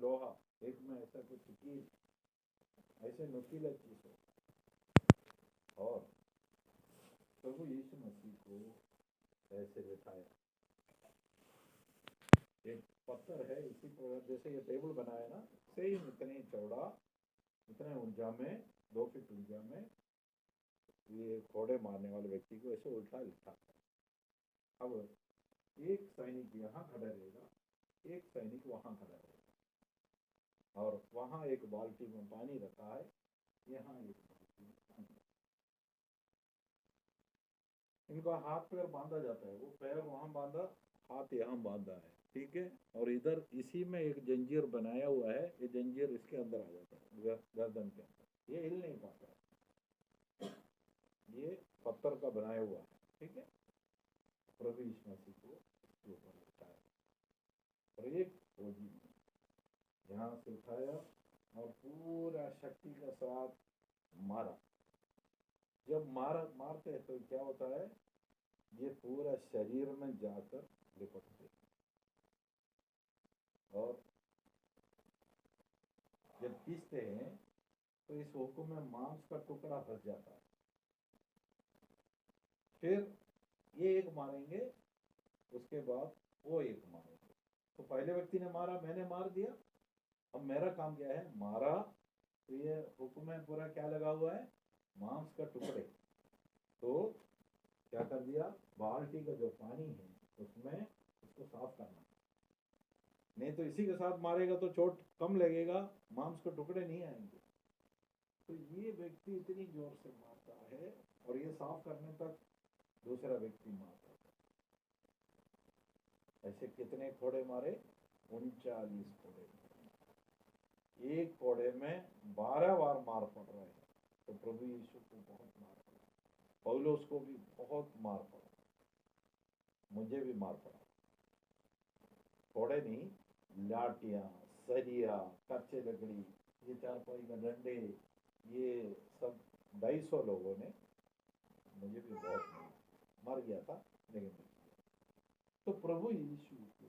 लोहा, एक में ऐसा कुछ कील, ऐसे नुकीला चीज हो। और प्रभु यीशु मसीह को ऐसे बिठाया। एक पत्थर है, इसी प्रकार जैसे ये टेबल बनाया ना, सेम इतने चौड़ा, इतने ऊंचा में, 2 फीट ऊंचा में, ये कोड़े मारने वाले व्यक्ति को ऐसे उल्टा लिखा। अब एक सैनिक यहाँ खड़ा रहेगा, एक सैनिक वहां खड़ा रहेगा, और वहां एक बाल्टी में पानी रखा है, यहाँ एक बाल्टी में पानी। इनका हाथ पैर बांधा जाता है, वो पैर वहां बांधा, हाथ यहाँ बांधा है, ठीक है। और इधर इसी में एक जंजीर बनाया हुआ है, ये जंजीर इसके अंदर आ जाता है, गर्दन के अंदर, ये हिल नहीं पाता है। ये पत्थर का बनाया हुआ है, ठीक है। प्रभु यीशु मसीह को इसके ऊपर उठाया और एक फौजी ने यहाँ से उठाया और पूरा शक्ति के साथ मारा। जब मारते हैं तो क्या होता है, ये पूरा शरीर में जाकर लिपटते हैं, और जब पीसते हैं तो इस होको में मांस का टुकड़ा फंस जाता है। फिर ये एक मारेंगे, उसके बाद वो एक मारेंगे। तो पहले व्यक्ति ने मारा, मैंने मार दिया, अब मेरा काम क्या है, मारा तो ये हुक्म में पूरा क्या लगा हुआ है, मांस का टुकड़े। तो क्या कर दिया, बाल्टी का जो पानी है उसमें उसको साफ करना, नहीं तो इसी के साथ मारेगा तो चोट कम लगेगा, मांस के टुकड़े नहीं आएंगे। तो ये व्यक्ति इतनी जोर से मारता है और ये साफ करने तक दूसरा व्यक्ति मारता है। ऐसे कितने कोड़े मारे, 39 कोड़े। एक कोड़े में 12 बार मार पड़ रहा है। तो प्रभु यीशु को बहुत मार पड़ा, पौलुस को भी बहुत मार पड़ा, मुझे भी मार पड़ा। कोड़े नहीं, लाठियां, सरिया, कच्चे लकड़ी, ये चारपाई का डंडे, ये सब 250 लोगों ने, मुझे भी बहुत मर गया था लेकिन। तो प्रभु यीशु को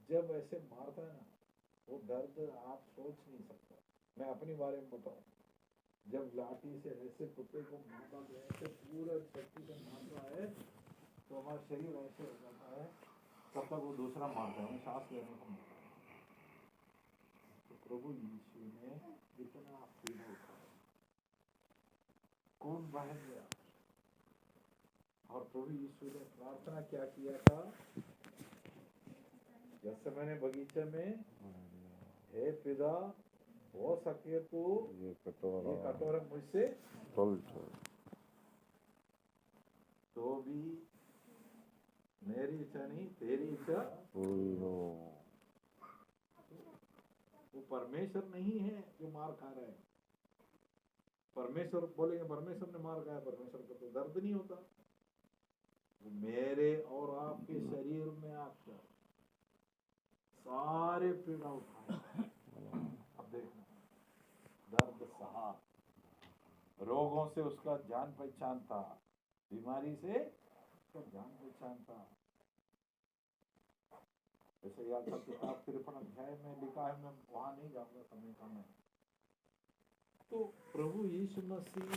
जब ऐसे मारता है ना, वो दर्द आप सोच नहीं सकता। मैं अपने बारे में बताऊं, जब लाठी से ऐसे कुत्ते को मारता है, ऐसे पूरे शक्ति से मारता है तो हमारा शरीर ऐसे हो जाता है, तब तक वो दूसरा मारता है, सांस लेने को मिलता है। तो प्रभु यीशु ने इतना पीड़ा उठाया, कौन बह गया। और प्रभु यीशु ने प्रार्थना क्या किया था, जैसे मैंने बगीचे में, हे पिता, हो सके तो ये कटोरा मुझसे तो भी मेरी इच्छा नहीं तेरी इच्छा पूरी हो। वो परमेश्वर नहीं है जो मार खा रहा है। परमेश्वर बोलेंगे परमेश्वर ने मार खाया, परमेश्वर को तो दर्द नहीं होता। मेरे और आपके शरीर में आकर सारे पीड़ा उठाए। अब देखना, दर्द सहा, रोगों से उसका जान पहचान था, बीमारी से उसका जान पहचान था। जैसे याद था किताब 53 अध्याय में लिखा है, मैं वहां नहीं जाऊंगा, समय कम है। तो प्रभु यीशु मसीह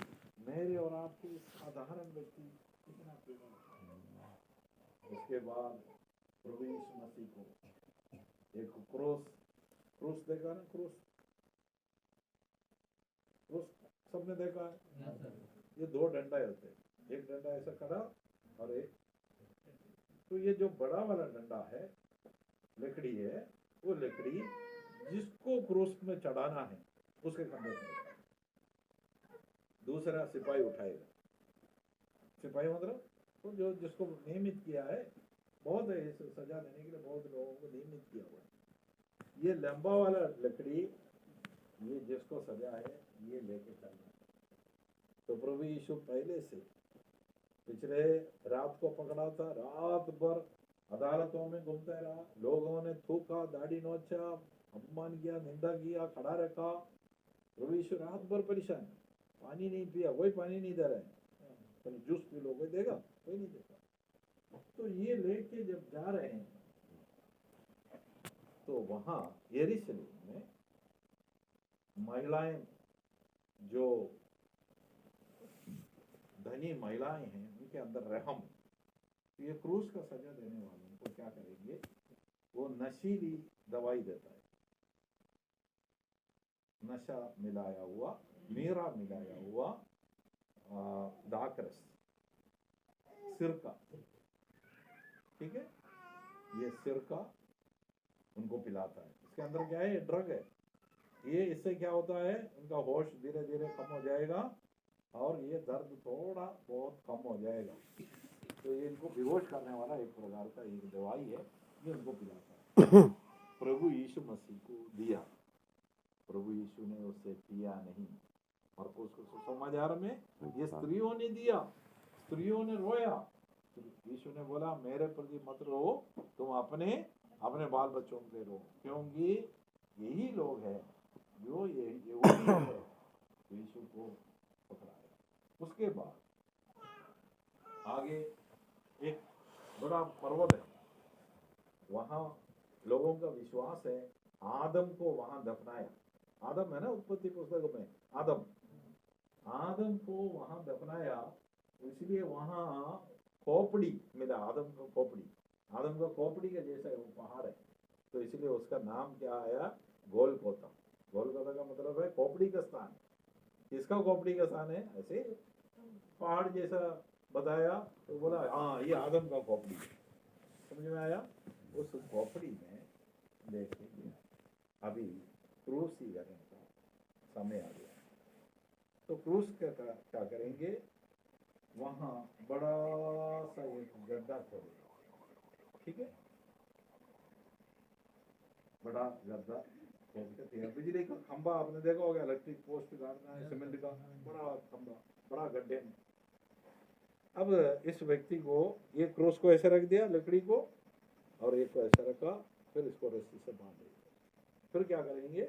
मेरे और आपके साधारण व्यक्ति कितना पीड़ा उठाए। उसके बाद प्रभु यीशु मसीह को एक क्रूस देखा ना, क्रूस सबने देखा है। ये 2 डंडा होते हैं, एक डंडा ऐसा खड़ा और एक, तो ये जो बड़ा वाला डंडा है, लकड़ी है, वो लकड़ी जिसको क्रूस में चढ़ाना है उसके कंधे पर दूसरा सिपाही उठाएगा। सिपाही मतलब तो जो जिसको नियमित किया है, बहुत है सजा देने के लिए, बहुत लोगों को नियमित किया हुआ है। ये लंबा वाला लकड़ी, ये जिसको सजा है, ये लेके चलना। तो प्रभु यीशु पहले से पिछले रात को पकड़ा था, रात भर अदालतों में घूमता रहा, लोगों ने थूका, दाढ़ी नोचा, अपमान किया, निंदा किया, खड़ा रखा। प्रभु यीशु रात भर परेशान, पानी नहीं पिया, वही पानी नहीं दे रहा है, तो जूस पी लो, कोई देगा, कोई नहीं देगा। तो ये लेके जब जा रहे हैं तो वहाँ यरूशलेम में महिलाएं, जो धनी महिलाएं हैं, उनके अंदर रहम, तो ये क्रूस का सजा देने वालों को क्या करेंगे, वो नशीली दवाई देता है, नशा मिलाया हुआ, मीरा मिलाया हुआ दाकरस, सिरका, ठीक है, ये सिरका उनको पिलाता है। इसके अंदर क्या है, ड्रग है ये। इससे क्या होता है, उनका होश धीरे धीरे कम हो जाएगा और ये दर्द थोड़ा बहुत कम हो जाएगा। तो ये इनको बेहोश करने वाला एक प्रकार का एक दवाई है, ये उनको पिलाता है। प्रभु यीशु मसीह को दिया, प्रभु यीशु ने उससे पिया नहीं। मरकुस को सुसमाचार में ये स्त्रियों ने दिया, स्त्रियों ने रोया। यीशु ने बोला मेरे प्रति मत रो, तुम अपने अपने बाल बच्चों पे रो, क्योंकि यही लोग हैं जो ये यहूदी है यीशु को पकड़ाया। उसके बाद आगे एक बड़ा पर्वत है, वहां लोगों का विश्वास है आदम को वहां दफनाया। आदम है ना उत्पत्ति पुस्तक में, आदम को वहां दफनाया, इसलिए वहां खोपड़ी मिला, आदम का खोपड़ी के जैसा वो पहाड़ है, तो इसलिए उसका नाम क्या आया, गोलगोथा। गोलगोथा का मतलब है खोपड़ी का स्थान। किसका खोपड़ी का स्थान है, ऐसे पहाड़ जैसा बताया, तो बोला हाँ ये आदम का खोपड़ी है। समझ में आया। उस खोपड़ी में देखिए अभी क्रूस ही करने का समय आ गया, तो क्रूस का क्या करेंगे, वहां बड़ा सा एक गड्ढा खोदेगा, ठीक है, बड़ा गड्ढा खोद के बिजली का खंबा आपने देखा होगा, इलेक्ट्रिक पोस्ट गाड़ना है, सीमेंट का बड़ा खंबा, बड़ा गड्ढे में। अब इस व्यक्ति को ये क्रूस को ऐसे रख दिया, लकड़ी को, और एक को ऐसा रखा, फिर इसको रस्सी से बांध दिया। फिर क्या करेंगे,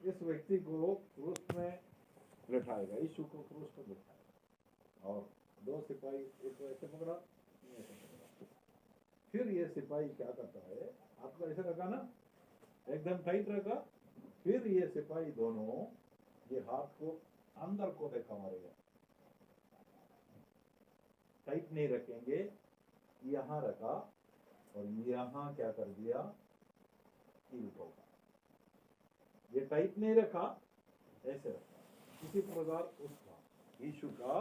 इस व्यक्ति को क्रूस में लिटाएगा, यीशु को क्रूस पर लिटाएगा, और दो सिपाही, एक को ऐसे पकड़ा, ऐसे पकड़ा। फिर ये सिपाही क्या करता है, आपको ऐसे रखा ना, एकदम टाइट रखा, फिर ये सिपाही दोनों ये हाथ को अंदर को देखा मारेगा, टाइट नहीं रखेंगे, यहाँ रखा और यहाँ क्या कर दिया, कील ठोका। ये टाइट नहीं रखा, ऐसे रखा। इसी प्रकार उसका यीशु का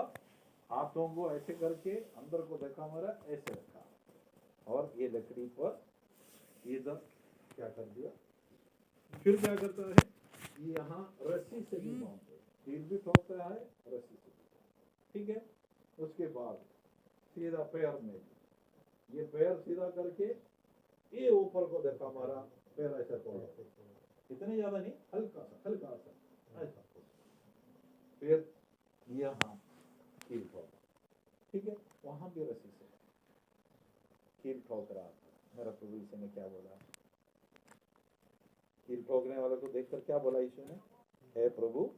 हाथों को ऐसे करके अंदर को देखा मारा, ऐसे रखा, और ये लकड़ी पर इधर क्या कर दिया। फिर क्या करता है, यहाँ रस्सी से भी बांधते, कील भी ठोकता है रस्सी से, ठीक है। उसके बाद सीधा पैर में, ये पैर सीधा करके ये ऊपर को देखा मारा, पैर ऐसा तोड़ा, इतने ज्यादा नहीं, हल्का सा ऐसा, फिर यहाँ कील ठोका, ठीक है, वहां भी रस्सी से कील ठोक रहा था। मेरा प्रभु यीशु ने क्या बोला, कील ठोकने वाले को देखकर क्या बोला यीशु ने, हे प्रभु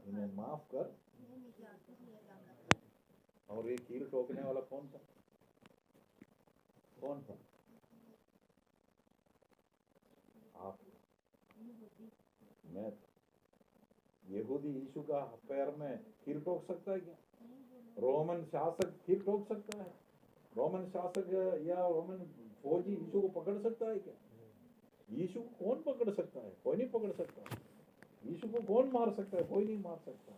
इन्हें माफ कर। और ये कील ठोकने वाला कौन था, आप, मैं। यहूदी यीशु का पैर में कील ठोक सकता है क्या? रोमन शासक कील ठोक सकता है? रोमन शासक या रोमन फौजी यीशु को पकड़ सकता है क्या? यीशु को कौन पकड़ सकता है? कोई नहीं पकड़ सकता। यीशु को कौन मार सकता है? कोई नहीं मार सकता।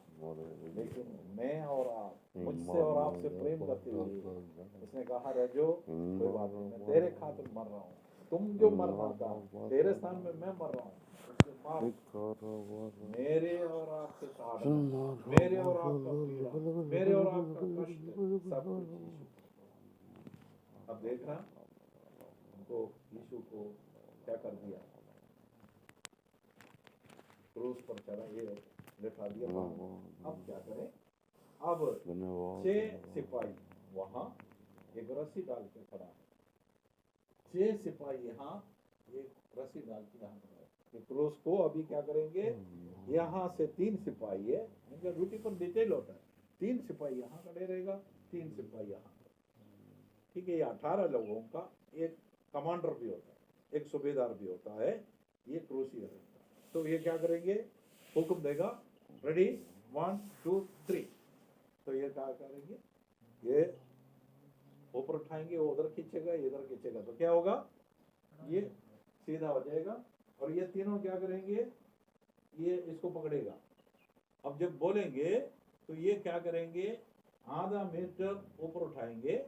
लेकिन मैं और आप, मुझसे और आपसे प्रेम करते हुए उसने कहा रजो कोई बात नहीं, मैं तेरे खातिर मर रहा हूँ, तुम जो मरना था तेरे स्थान में मैं मर रहा हूँ, मेरे और आपके साथ, मेरे और आपका पीड़ा, मेरे और आपका कष्ट, सब कुछ। अब देखना उनको यीशु को क्या कर दिया, क्रूस पर चढ़ा, ये लिटा दिया। अब क्या करें, अब 6 सिपाही वहां एक रस्सी डाल के खड़ा है, 6 सिपाही यहाँ एक रस्सी डाल के यहाँ खड़ा है। क्रूस को अभी क्या करेंगे, यहाँ से 3 सिपाही है, इनका ड्यूटी पर डिटेल होता है, 3 सिपाही यहाँ खड़े रहेगा, 3 सिपाही यहाँ, ठीक है। ये 18 लोगों का एक कमांडर भी होता है, एक सूबेदार भी होता है, ये क्रूस ही रहेगा। तो ये क्या करेंगे, हुक्म देगा, रेडी 1 2 3, तो ये क्या करेंगे, ये ऊपर उठाएंगे, वो उधर खींचेगा, इधर खींचेगा, तो क्या होगा, ये सीधा हो जाएगा। और ये तीनों क्या करेंगे, ये इसको पकड़ेगा। अब जब बोलेंगे तो ये क्या करेंगे, आधा मीटर ऊपर उठाएंगे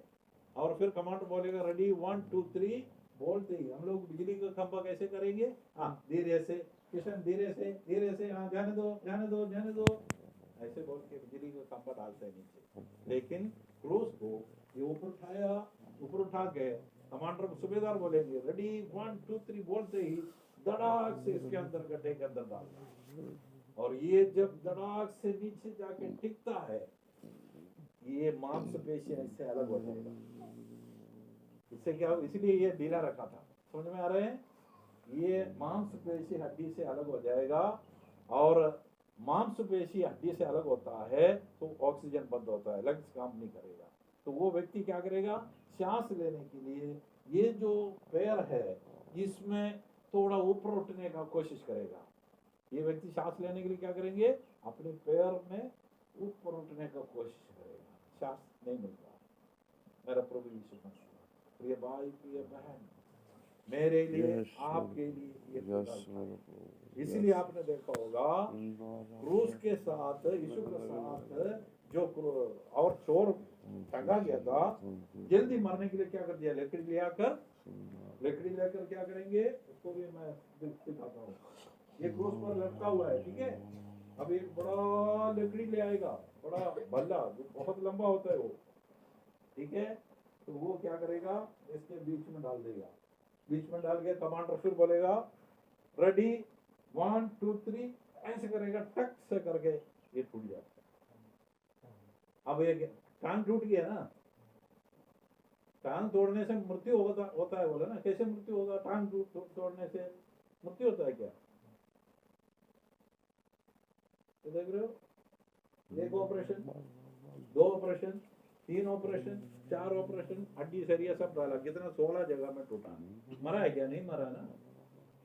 और फिर कमांडर बोलेगा रेडी 1 2 3, बोलते ही हम लोग बिजली का खंभा कैसे करेंगे, हाँ धीरे से, किशन धीरे से, हाँ जाने दो जाने दो जाने दो, ऐसे बोल के बिजली का खंभा डालते हैं नीचे। लेकिन क्रूस को ये ऊपर उठाया, ऊपर उठा के कमांडर सूबेदार बोलेंगे रेडी 1 2 3, बोलते ही धड़ाक से इसके अंदर गड्ढे के अंदर डालना। और ये जब धड़ाक से नीचे जाके टिकता है, ये मांसपेशी इससे अलग हो जाएगा। इससे क्या, इसलिए ये ढीला रखा था, समझ में आ रहे हैं, ये मांसपेशी हड्डी से अलग हो जाएगा। और मांसपेशी हड्डी से अलग होता है तो ऑक्सीजन बंद होता है, लंग्स काम नहीं करेगा। तो वो व्यक्ति क्या करेगा, सांस लेने के लिए ये जो पैर है इसमें थोड़ा ऊपर उठने का कोशिश करेगा। ये व्यक्ति सांस लेने के लिए क्या करेंगे, अपने पैर में ऊपर उठने का कोशिश करेगा, सांस नहीं मिलता। मेरा प्रभु यीशु मसीह, प्रिय भाई प्रिय बहन, मेरे लिए आपके लिए ये, इसलिए आपने देखा होगा क्रूस के साथ, यीशु के साथ जो और चोर टंगा गया था, जल्दी मरने के लिए क्या कर दिया, लकड़ी लेकर क्या करेंगे, उसको भी मैं दिखाता हूँ। ये क्रूस पर लटका हुआ है, ठीक है। अब एक बड़ा लकड़ी ले आएगा, बड़ा बल्ला जो बहुत लंबा होता है वो, ठीक है। तो वो क्या करेगा, इसके बीच में डाल देगा, बीच में डाल के कमांडर फिर बोलेगा रेडी 1 2 3, ऐसे करेगा, टक से करके ये टूट जाता है। अब ये टांग टूट गया ना, टांग तोड़ने से मृत्यु होता है बोला ना, कैसे मृत्यु होगा, टांग तोड़ने से मृत्यु होता है क्या, तो देख रहे हो, एक ऑपरेशन, 2 ऑपरेशन, 3 ऑपरेशन, 4 ऑपरेशन, हड्डी सरिया सब डाला, कितना 16 जगह में टूटा, मरा है क्या, नहीं मरा ना।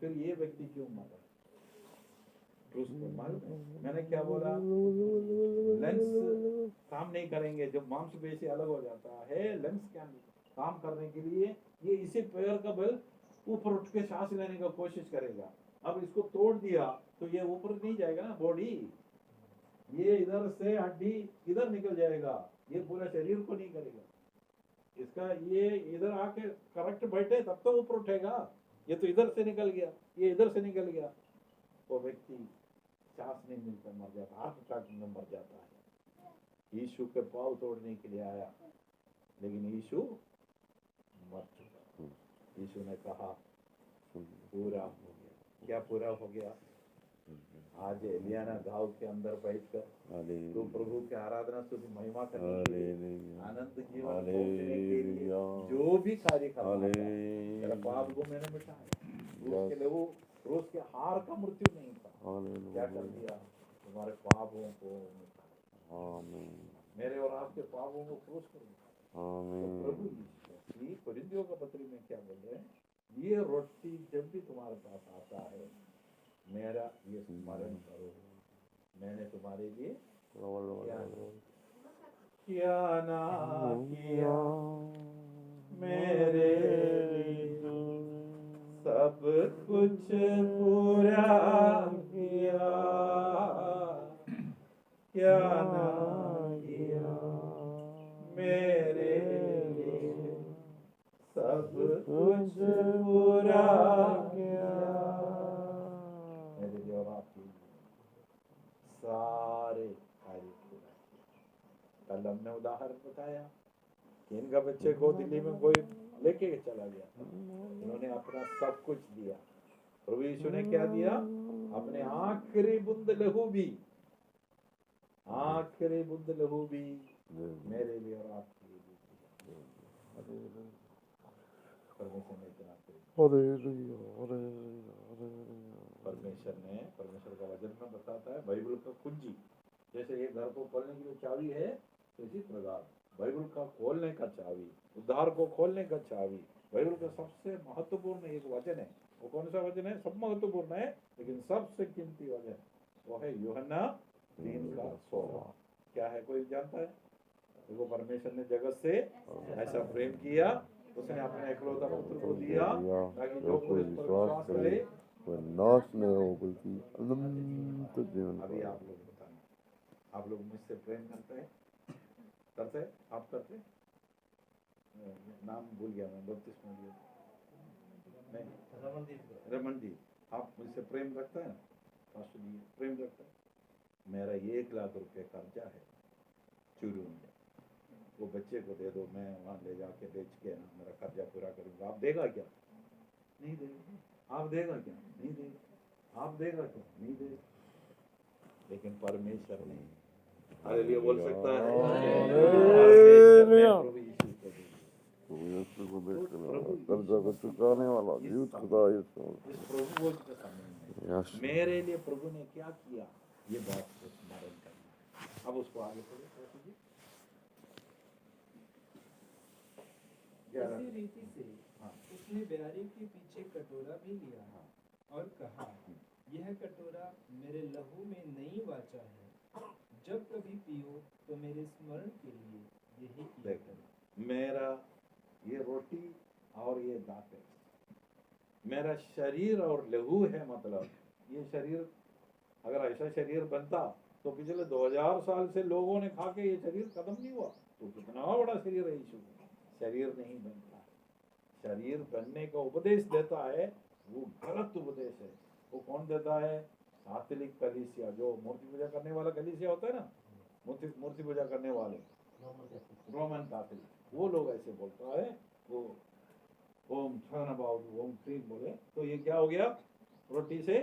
फिर ये व्यक्ति क्यों मरा, मालूम है मैंने क्या बोला, लंग्स काम नहीं करेंगे, जब मांसपेशी अलग हो जाता है, लंग्स क्या काम करने के लिए ये इसी पैर का बल ऊपर उठ के सांस लेने का कोशिश करेगा। अब इसको तोड़ दिया तो ये ऊपर नहीं जाएगा ना बॉडी, ये इधर से हड्डी इधर निकल जाएगा, ये पूरा शरीर को नहीं करेगा। इसका ये इधर आके करेक्ट बैठे तब तो ऊपर उठेगा, ये तो इधर से निकल गया, ये इधर से निकल गया, वो व्यक्ति सांस नहीं मिलता, मर जाता, हार्ट अटैक में मर जाता है। यीशु के पाँव तोड़ने के लिए आया, लेकिन यीशु मर चुका। यीशु ने कहा पूरा हो गया। क्या पूरा हो गया, आज एलियाना गांव के अंदर बैठकर तो प्रभु की आराधना स्तुति महिमा करने के लिए, आनंद जीवन भोगने के लिए जो भी कार्य करना था, तेरा पाप को मैंने मिटाया, रोज के हार का मृत्यु नहीं था, क्या कर दिया, तुम्हारे पापों को मिटाया, मेरे और आपके पापों को क्रूस कर दिया। तो प्रभु यीशु कोरिन्थियों का पत्री में क्या बोल रहे हैं, ये रोटी जब भी तुम्हारे पास आता है, मेरा ये स्मरण करो, मैंने तुम्हारे लिए क्या ना किया, मेरे लिए सब कुछ पूरा किया, क्या ना किया, मेरे लिए सब कुछ पूरा किया, मेरे लिए और आपके सारे कार्य पूरा किया। कल हमने उदाहरण बताया कि इनका बच्चे को दिल्ली में कोई लेके चला गया था, इन्होंने अपना सब कुछ दिया। प्रभु यीशु ने क्या दिया, अपने आखिरी बूंद लहू भी, आखिरी बूंद लहू भी मेरे लिए और आपके लिए दिया। परमेश्वर ने इतना परमेश्वर का वचन में बताता है, बाइबल का कुंजी जैसे एक घर को खोलने के लिए चाबी है, तो इसी प्रकार बाइबल का खोलने का चाबी, उद्धार को खोलने का चाबी, बाइबल का सबसे महत्वपूर्ण एक वचन है। वो कौन सा वचन है? सब महत्वपूर्ण है, लेकिन सबसे कीमती वचन वो है यूहन्ना 3:16। क्या है, कोई जानता है? देखो, परमेश्वर ने जगत से ऐसा प्रेम किया, उसने अपने इकलौता पुत्र को दिया, ताकि जो कोई इस पर विश्वास करे वह नाश न हो बल्कि अनंत जीवन अभी पाए। आप लोग बताना, आप लोग मुझसे प्रेम करते हैं? करते हैं? आप करते हैं? नाम भूल गया मैं, 32 में लिया नहीं, रमनदीप। आप मुझसे प्रेम रखते हैं? पास्टर जी प्रेम रखते हैं? मेरा 1 लाख रुपए कर्जा है चूरू में, वो बच्चे को दे दो, मैं वहाँ ले जाके बेच के ना मेरा कर्जा पूरा करूँगा। आप देगा क्या? नहीं देगा। आप देगा क्या? नहीं देगा। आप देगा क्या? नहीं देगा। लेकिन परमेश्वर नहीं, हालेलुया बोल सकता है। यीशु को देखने कर्जा को चुकाने वाला जीवित खुदा यीशु। इस प्रभु भोज के समय में मेरे लिए प्रभु ने क्या किया, ये बात को स्मरण करना। अब उसको आगे पढ़ो। इसी रीति से उसने बैरी के पीछे कटोरा भी लिया और कहा, यह कटोरा मेरे लहू में नई वाचा है, जब कभी पियो तो मेरे स्मरण के लिए यही किया करो। मेरा ये रोटी और ये दाते मेरा शरीर और लहू है। मतलब ये शरीर, अगर ऐसा शरीर बनता तो पिछले 2000 साल से लोगों ने खा के ये शरीर खत्म नहीं हुआ। तो कितना बड़ा शरीर है यीशु। शरीर नहीं बनता, शरीर बनने का उपदेश देता है, वो गलत उपदेश है। वो कौन देता है? कैथोलिक कलीसिया, जो मूर्ति पूजा करने वाला कलीसिया होता है ना, मूर्ति पूजा करने वाले रोमन कैथोलिक, वो लोग ऐसे बोलता है। वो ओम ओम क्रीम बोले तो ये क्या हो गया? रोटी से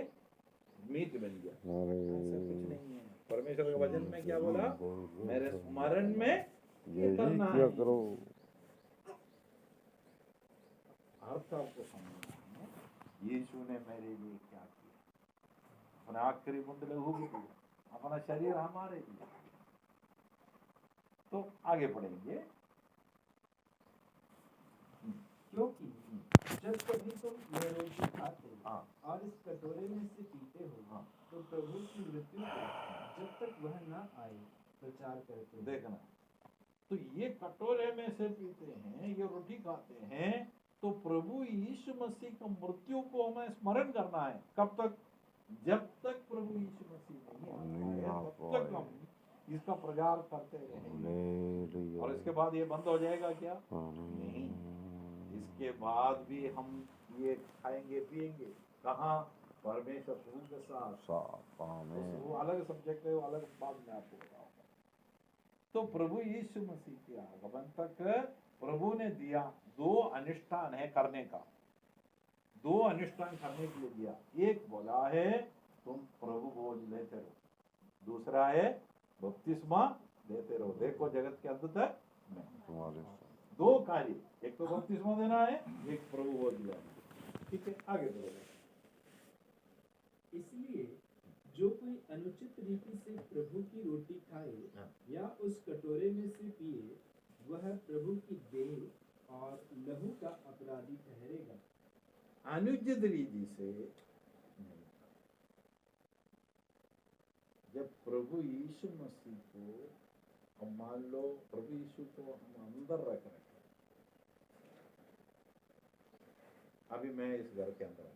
मीट बन गया। ऐसा कुछ नहीं है। परमेश्वर के वचन में क्या बोला? मेरे स्मरण में ये करना है। करो। अर्थ आपको समझना है, यीशु ने मेरे लिए क्या किया। अपना आखिरी बूंद लहू भी दिया, अपना शरीर हमारे लिए। तो आगे बढ़ेंगे। क्योंकि जब कभी तुम यह रोटी खाते और इस कटोरे में से पीते हो तो प्रभु की मृत्यु को जब तक वह न आए प्रचार करते हो। देखना, तो ये कटोरे में से पीते हैं, ये रोटी खाते हैं, तो प्रभु यीशु मसीह की मृत्यु को हमें स्मरण करना है। कब तक? जब तक प्रभु यीशु मसीह नहीं आए, तब तक हम इसका प्रचार करते रहेंगे। और इसके बाद ये बंद हो जाएगा क्या? नहीं, इसके बाद भी हम ये खाएंगे पिएंगे। कहाँ? परमेश्वर के साथ। वो अलग सब्जेक्ट है, वो अलग बात में आपको बताऊंगा। तो प्रभु यीशु मसीह के आगमन तक प्रभु ने दिया 2 अनुष्ठान है करने का। 2 अनुष्ठान करने के लिए दिया। एक बोला है तुम प्रभु भोज लेते रहो, दूसरा है बपतिस्मा देते रहो। देखो जगत के अंत तक में 2 कार्य, एक तो बपतिस्मा देना है, एक प्रभु भोज लेना। ठीक है, आगे बढ़ो। इसलिए जो कोई अनुचित रीति से प्रभु की रोटी खाए या उस कटोरे में से पिए, वह प्रभु की देह और लहू का अपराधी ठहरेगा। अनुचित रीति से, जब प्रभु यीशु मसीह को, हम मान लो प्रभु यीशु को हम अंदर रख रहे हैं। अभी मैं इस घर के अंदर,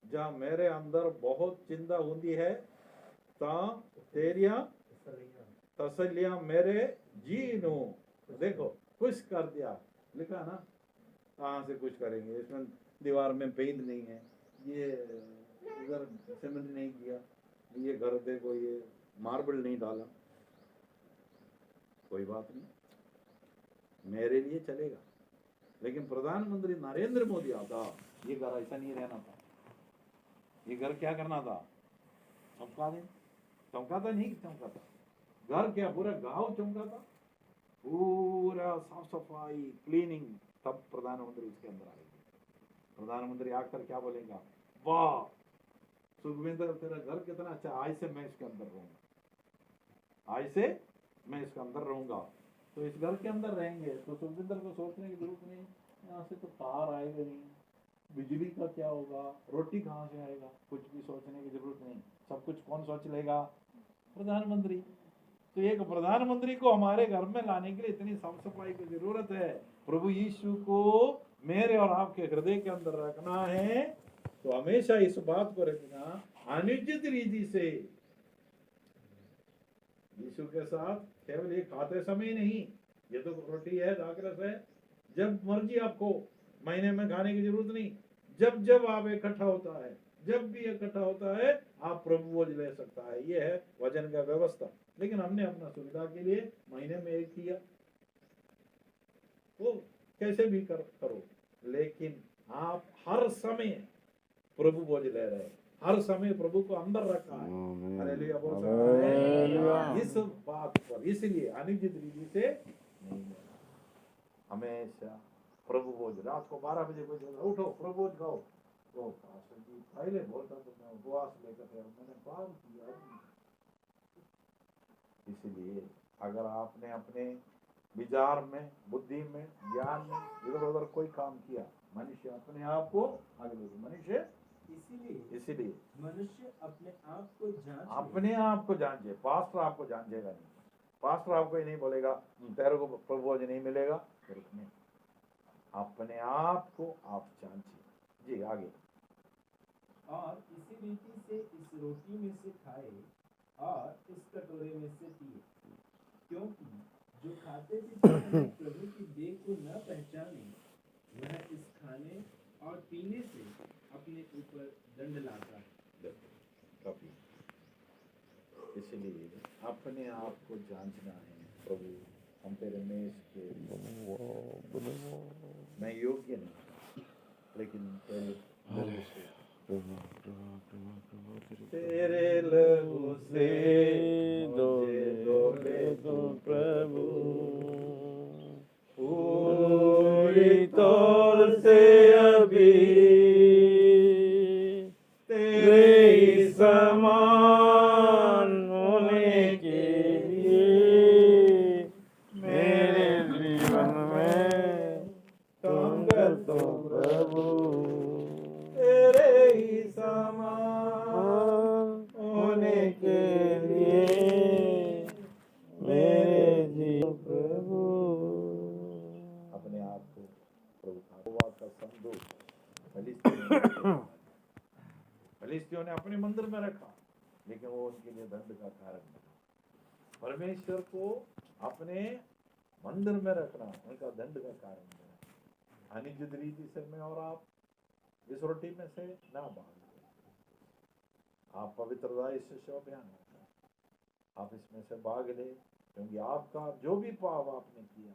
जहाँ मेरे अंदर बहुत चिंता होती है, ता तेरिया तसलियां मेरे जीनो। देखो कुछ कर दिया, लिखा ना, कहाँ से कुछ करेंगे? इसमें दीवार में पेंट नहीं है, ये इधर सीमेंट नहीं किया, ये घर देखो ये मार्बल नहीं डाला, कोई बात नहीं, मेरे लिए चलेगा। लेकिन प्रधानमंत्री नरेंद्र मोदी आता, ये घर ऐसा नहीं रहना था। ये घर क्या करना था? चमका दे। चमकाता नहीं, चमकाता घर क्या पूरा गांव चमकाता, पूरा साफ सफाई क्लीनिंग। तब प्रधानमंत्री इसके अंदर आएगी। प्रधानमंत्री आकर क्या बोलेगा? वाह सुखविंदर, तेरा घर कितना अच्छा, आज से मैं इसके अंदर रहूंगा, आज से मैं इसके अंदर रहूंगा। तो इस घर के अंदर रहेंगे तो सुखविंदर को सोचने की जरूरत नहीं, यहाँ से तो तार आएगा नहीं, बिजली का क्या होगा, रोटी कहाँ से आएगा, कुछ भी सोचने की जरूरत नहीं। सब कुछ कौन सोच लेगा? प्रधानमंत्री। तो एक प्रधानमंत्री को हमारे घर में लाने के लिए इतनी साफ सफाई की जरूरत है। प्रभु यीशु को मेरे और आपके हृदय के अंदर रखना है तो हमेशा इस बात को रखना अनुचित रीति से यीशु के साथ केवल ये खाते समय नहीं, ये तो रोटी है, दाखरस है, जब मर्जी आपको, महीने में खाने की जरूरत नहीं, जब जब आप इकट्ठा होता है, जब भी इकट्ठा होता है आप प्रभु भोज ले सकता है। ये है वजन का व्यवस्था। लेकिन हमने अपना सुविधा के लिए महीने में एक किया, तो कैसे भी करो, लेकिन आप हर समय प्रभु भोज ले रहे हैं, हर समय प्रभु को अंदर रखा है। हालेलुया बोल सकते हैं। इस बात पर इसलिए अनुचित रीति से नहीं लेना, हमेशा प्रभु भोज। रात को 12 बजे कोई उठो प्रभु भोज खाओ, तो पास्टर जी पहले बोलता तो मैं उपवास लेकर मैंने पार किया। इसलिए अगर आपने अपने विचार में, बुद्धि में, ज्ञान में इधर उधर कोई काम किया, मनुष्य अपने आप को अगले मनुष्य इसीलिए मनुष्य अपने आप को जांचे। पास्टर आपको जांचेगा नहीं, पास्टर आपको ये नहीं बोलेगा तेरे को प्रभु भोज नहीं मिलेगा, नहीं, अपने आप को आप जांचिए। जी आगे। और इसी रीति से इस रोटी में से खाए और इस कटोरे में से पिए, क्योंकि जो खाते पीते समय प्रभु की देह को न पहचाने वह इस खाने और पीने से अपने ऊपर दंड लाता है। काफी, इसलिए अपने आप को जांचना है। प्रभु हम तेरे मेज के मैं योग्य नहीं, लेकिन तेरे लहू से धोले तू प्रभु पूरी तौर से अभी तेरे ही समान होने के लिए मेरे जीवन में तुम कर दो प्रभु, तेरे ही समान होने के लिए मेरे जीवन प्रभु। अपने आप को प्रभु का संदूक फलिस्तियों ने अपने मंदिर में रखा, लेकिन वो उनके लिए दंड का कारण बना। परमेश्वर को अपने मंदिर में रखना उनका दंड का कारण बना। अनुचित रीति से मैं और आप इस रोटी में से ना भाग, आप पवित्रता से अभियान रखें, आप इसमें से भाग ले, क्योंकि आपका जो भी पाप आपने किया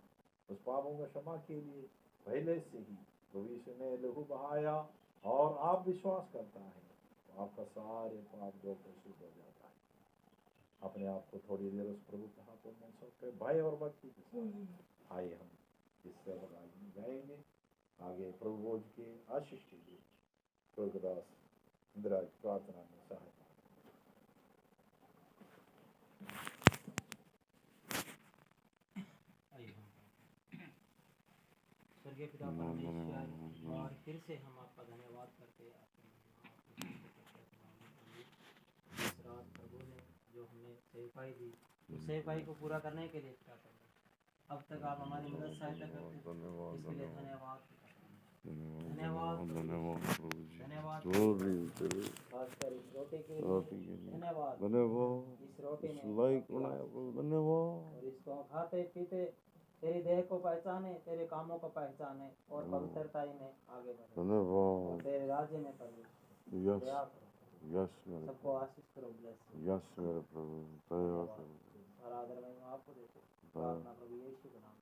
उस पापों को क्षमा के लिए पहले से ही प्रभु यीशु ने लहू बहाया और आप विश्वास करता है तो आपका सारे पाप धोकर शुद्ध हो जाता है। अपने आप को थोड़ी देर उस प्रभु के हाथों में सौंपे भय और भक्ति के साथ आइए हम इस सेवा में जाएंगे आगे। प्रभु भोज के आशीष के लिए स्वर्गदास इंदिरा प्रार्थना में सहायता। स्वर्गीय पिता परमेश्वर, और फिर से हम आपका धन्यवाद करते हैं इस रात प्रभु ने जो हमें सेवकाई दी, उस सेवकाई को पूरा करने के लिए क्या करना, अब तक आप हमारी मदद सहायता करते हैं, इसके लिए धन्यवाद धन्यवाद धन्यवाद। खासकर इस रोटी के लिए धन्यवाद, इस रोटी ने धन्यवाद। और इसको खाते पीते तेरी देह को पहचाने, तेरे कामों को पहचाने और पवित्रता में आगे बढ़े और तेरे राज्य में प्रभु दया करो, सबको आशीष करो, ब्लेस मेरे प्रभु, और आदर में आपको देते प्रार्थना प्रभु यीशु के नाम।